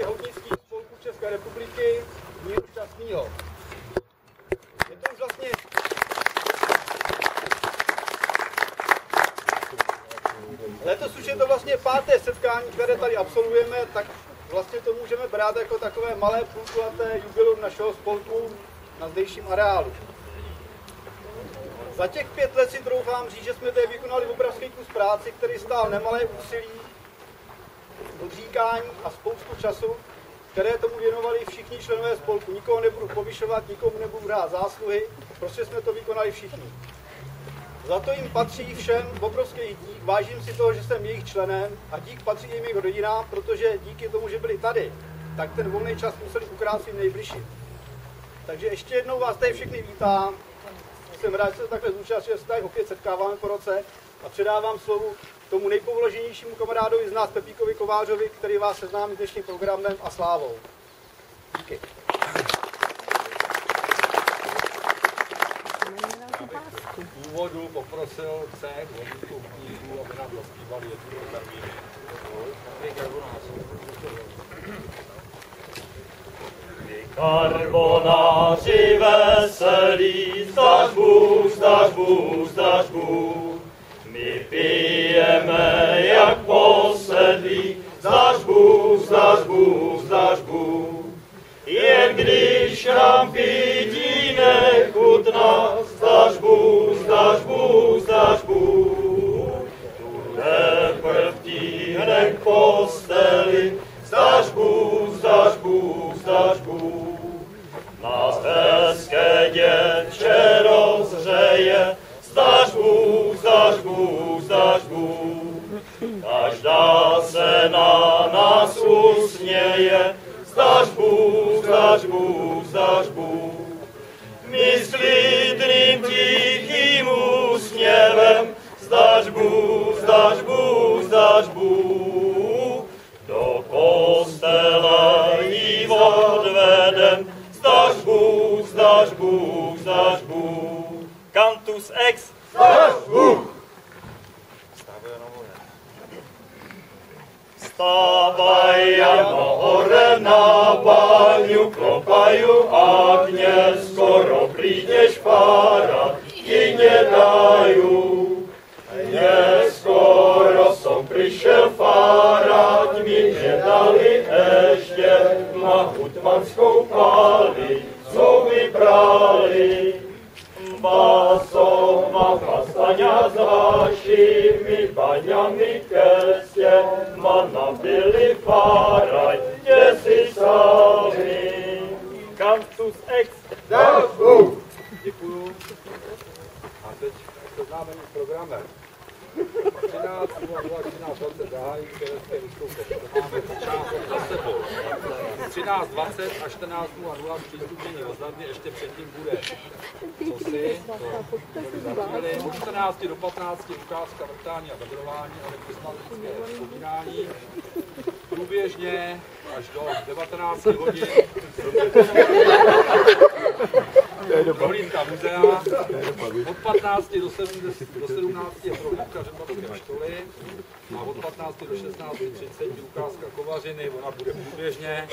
Houtnických spolků České republiky Míru Šťastnýho. Je to už vlastně letos už je to vlastně 5. setkání, které tady absolvujeme, tak vlastně to můžeme brát jako takové malé půlkulaté jubileum našeho spolku na zdejším areálu. Za těch 5 let si troufám říct, že jsme tady vykonali obrovský kus práci, který stál nemalé úsilí, odříkání a spoustu času, které tomu věnovali všichni členové spolku. Nikoho nebudu povyšovat, nikomu nebudu brát zásluhy, prostě jsme to vykonali všichni. Za to jim patří všem obrovský dík, vážím si toho, že jsem jejich členem a dík patří i mých rodinám, protože díky tomu, že byli tady, tak ten volný čas museli ukrát svým nejbližším. Takže ještě jednou vás tady všechny vítám. Jsem rád, že se takhle zúčastnil, že se tady opět setkáváme po roce a předávám slovu tomu nejpovoloženějšímu kamarádovi z nás, Pepíkovi Kovářovi, který vás seznámí s dnešním programem a slávou. Díky. V úvodu poprosil cech vodníků hutníků, aby nám zaspívali jednu termíny. Karbonáři veselí, zdař Bůh, zdař Bůh, zdař Bůh. My pijeme jak posedlí, zdař Bůh, zdař Bůh, zdař Bůh. Jen když nám pití nechutná, zdař Bůh, zdař Bůh, zdař Bůh. Tu teprv tíhne k posteli, zdař Bůh, zdař Bůh, zdař Bůh. Nás hezké děvče rozhřeje, zdař Bůh, zdař Bůh, zdař Bůh. Každá se na nás usměje, zdař Bůh, zdař Bůh, zdař Bůh. My s klidným tichým úsměvem, zdař Bůh, zdař Bůh, zdař Bůh. Do kostela jí odvedem, zdař Bůh, zdař Bůh, zdař Bůh. Cantus ex, zdař Bůh. Vstávaj, Jano, hore na báňu, klopaju agně, skoro přijdeš pára, ti nedaju. Je skoro som prišiel fárať, mi nedali ešte mahutmanskou páli, co vybrali. Basom ma kastaňa s vašimi baňami keste, ma nabili fárať, kde si sami. Cantus ex, zdař Bůh. Děkuju. A teď seznámení s programem. 13.00 zahájí které vystoupení. To máme část za sebou. 13.20 a 14.00 přístupnění rozhledny, ještě předtím bude cosi, to od 14 do 15 ukázka vrtání a vedrování a nostalgické vzpomínání. Průběžně až do 19 hodin prohlídka muzea, od 15 do 17 je prohlídka řepařské školy a od 15 do 16:30 ukázka kovařiny, ona bude průběžně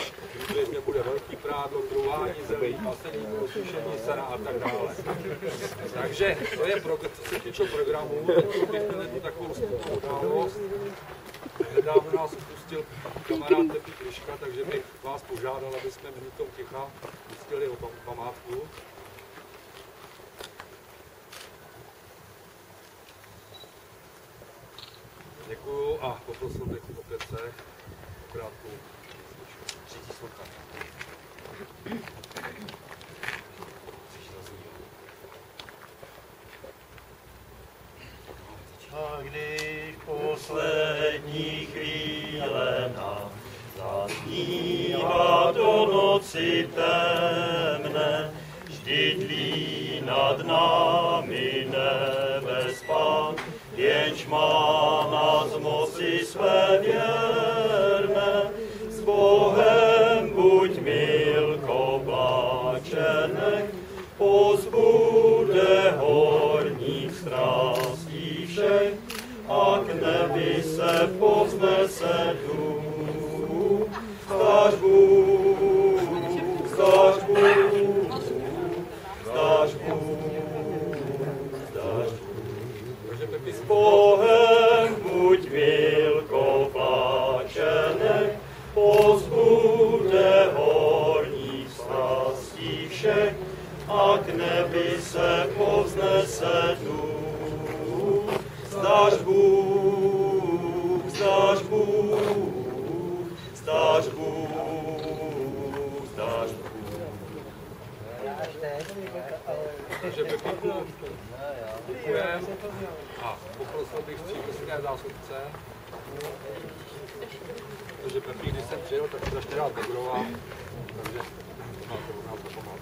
bude velký prádlo, krouhání zelí, pasení, sušení sena a tak dále. Takže to je, co se týče programu, teď bych měl jednu takovou smutnou událost. Nedávno nás opustil kamarád Pepík Kryška, takže bych vás požádal, aby jsme minutou ticha pustili o tom památku. Děkuju a poprosil bych opět se krátkou třetí sloka. A když poslední chvíle nám zaznívá do noci temné, vždyť ví nad námi nebes Pán, jenž má nás moci své věrné. S Bohem buď milko pláčenek, pozbude horních strastí všech, a k nebi se povznese duch. zdař Bůh, zdař Bůh, zdař Bůh, zdař Bůh. S Bohem buď vilko pláčenek, pozbude horních strastí všech, a k nebi se povznese duch. Zdař Bůh, zdař Bůh, zdař Bůh, zdař Bůh. Takže Pepíku, děkujem a poprosil bych stříbrské zástupce. Takže Pepík, když jsem přijel, tak strašně rád degroval, takže máte od nás na pomoc.